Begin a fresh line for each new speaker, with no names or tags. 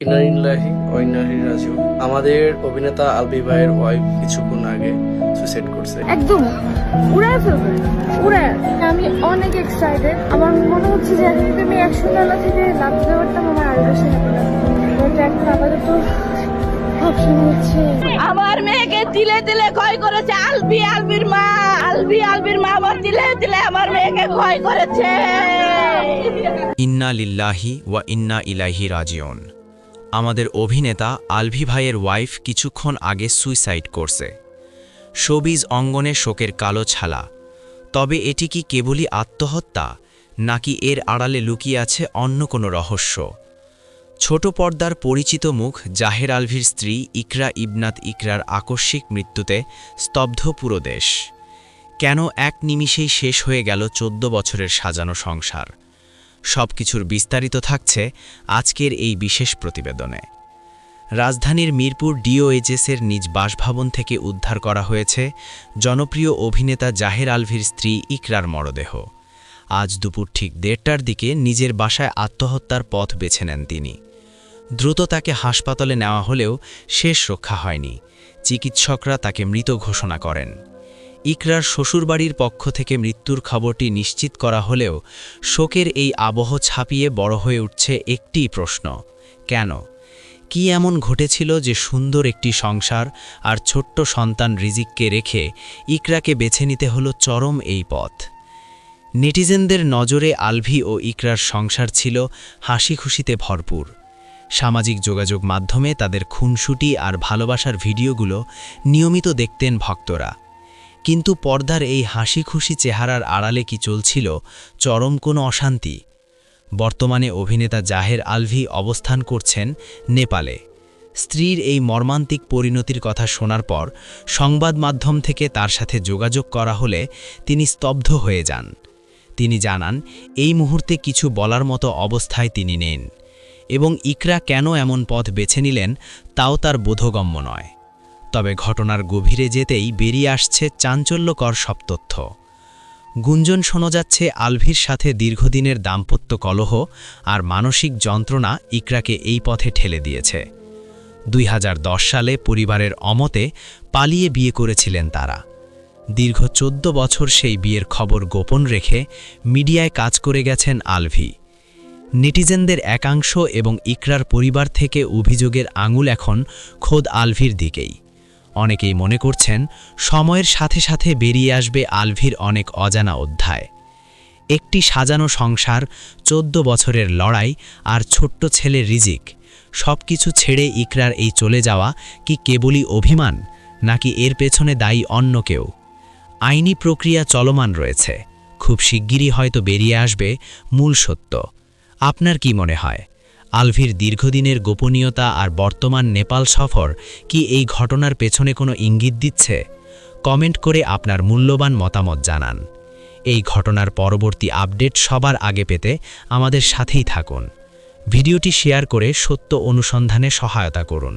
ইন্নালিল্লাহি ওয়া ইন্না ইলাইহি রাজিউন। আমাদের অভিনেতা আলবি ভাইয়ের ওয়াইফ কিছুক্ষণ আগে সুইসাইড করছে।
একদম উড়ায় ফেলবে, উড়ায়। আমি অনেক এক্সাইটেড। আমার মনে হচ্ছে যে এখন আমি 100 তলা থেকে লাফ দিতে পারতাম, আমার আরো বেশি হ্যাপি লাগতো। কিন্তু এখন আপাতত অপশন হচ্ছে
আমার মেয়েকে তিলে তিলে ক্ষয় করেছে আলবির মা। আলবির মা আমার তিলে তিলে আমার মেয়েকে ক্ষয় করেছে।
ইন্না লিল্লাহি ওয়া ইন্না ইলাইহি রাজিউন। আমাদের অভিনেতা আলভি ভাইয়ের ওয়াইফ কিছুক্ষণ আগে সুইসাইড করছে। শোবিজ অঙ্গনে শোকের কালো ছালা। তবে এটি কি কেবলই আত্মহত্যা, নাকি এর আড়ালে লুকিয়ে আছে অন্য কোনো রহস্য? ছোট পর্দার পরিচিত মুখ জাহের আলভির স্ত্রী ইকরা ইবনাত ইকরার আকস্মিক মৃত্যুতে স্তব্ধ পুরো দেশ। কেন এক নিমিষেই শেষ হয়ে গেল 14 বছরের সাজানো সংসার? সবকিছুর বিস্তারিত থাকছে আজকের এই বিশেষ প্রতিবেদনে। রাজধানীর মিরপুর ডিওএইচএসের নিজ বাসভবন থেকে উদ্ধার করা হয়েছে জনপ্রিয় অভিনেতা জাহের আলভির স্ত্রী ইকরার মরদেহ। আজ দুপুর ঠিক 1:30টার দিকে নিজের বাসায় আত্মহত্যার পথ বেছে নেন তিনি। দ্রুত তাকে হাসপাতালে নেওয়া হলেও শেষ রক্ষা হয়নি। চিকিৎসকরা তাকে মৃত ঘোষণা করেন। ইকরার শ্বশুরবাড়ির পক্ষ থেকে মৃত্যুর খবরটি নিশ্চিত করা হলেও শোকের এই আবহ ছাপিয়ে বড় হয়ে উঠছে একটিই প্রশ্ন: কেন? কি এমন ঘটেছিল যে সুন্দর একটি সংসার আর ছোট্ট সন্তান রিজিককে রেখে ইকরাকে বেছে নিতে হলো চরম এই পথ? নেটিজেনদের নজরে আলভি ও ইকরার সংসার ছিল হাসি খুশিতে ভরপুর। সামাজিক যোগাযোগ মাধ্যমে তাদের খুনসুটি আর ভালোবাসার ভিডিওগুলো নিয়মিত দেখতেন ভক্তরা। কিন্তু পর্দার এই হাসি খুশি চেহারার আড়ালে কি চলছিল চরম কোনো অশান্তি? বর্তমানে অভিনেতা জাহের আলভি অবস্থান করছেন নেপালে। স্ত্রীর এই মর্মান্তিক পরিণতির কথা শোনার পর সংবাদ মাধ্যম থেকে তার সাথে যোগাযোগ করা হলে তিনি স্তব্ধ হয়ে যান। তিনি জানান এই মুহূর্তে কিছু বলার মতো অবস্থায় তিনি নেন, এবং ইকরা কেন এমন পথ বেছে নিলেন তাও তার বোধগম্য নয়। তবে ঘটনার গভীরে যেতেই বেরিয়ে আসছে চাঞ্চল্যকর সব তথ্য। গুঞ্জন শোনা যাচ্ছে আলভির সাথে দীর্ঘদিনের দাম্পত্য কলহ আর মানসিক যন্ত্রণা ইকরাকে এই পথে ঠেলে দিয়েছে। 2010 সালে পরিবারের অমতে পালিয়ে বিয়ে করেছিলেন তারা। দীর্ঘ 14 বছর সেই বিয়ের খবর গোপন রেখে মিডিয়ায় কাজ করে গেছেন আলভি। নেটিজেনদের একাংশ এবং ইকরার পরিবার থেকে অভিযোগের আঙুল এখন খোদ আলভির দিকেই। অনেকেই মনে করছেন সময়ের সাথে সাথে বেরিয়ে আসবে আলভির অনেক অজানা অধ্যায়। একটি সাজানো সংসার, 14 বছরের লড়াই আর ছোট্ট ছেলে রিজিক, সবকিছু ছেড়ে ইকরার এই চলে যাওয়া কি কেবলই অভিমান, নাকি এর পেছনে দায়ী অন্য কেউ? আইনি প্রক্রিয়া চলমান রয়েছে। খুব শিগগিরই হয়তো বেরিয়ে আসবে মূল সত্য। আপনার কি মনে হয়, আলভির দীর্ঘদিনের গোপনীয়তা আর বর্তমান নেপাল সফর কি এই ঘটনার পেছনে কোনো ইঙ্গিত দিচ্ছে? কমেন্ট করে আপনার মূল্যবান মতামত জানান। এই ঘটনার পরবর্তী আপডেট সবার আগে পেতে আমাদের সাথেই থাকুন। ভিডিওটি শেয়ার করে সত্য অনুসন্ধানে সহায়তা করুন।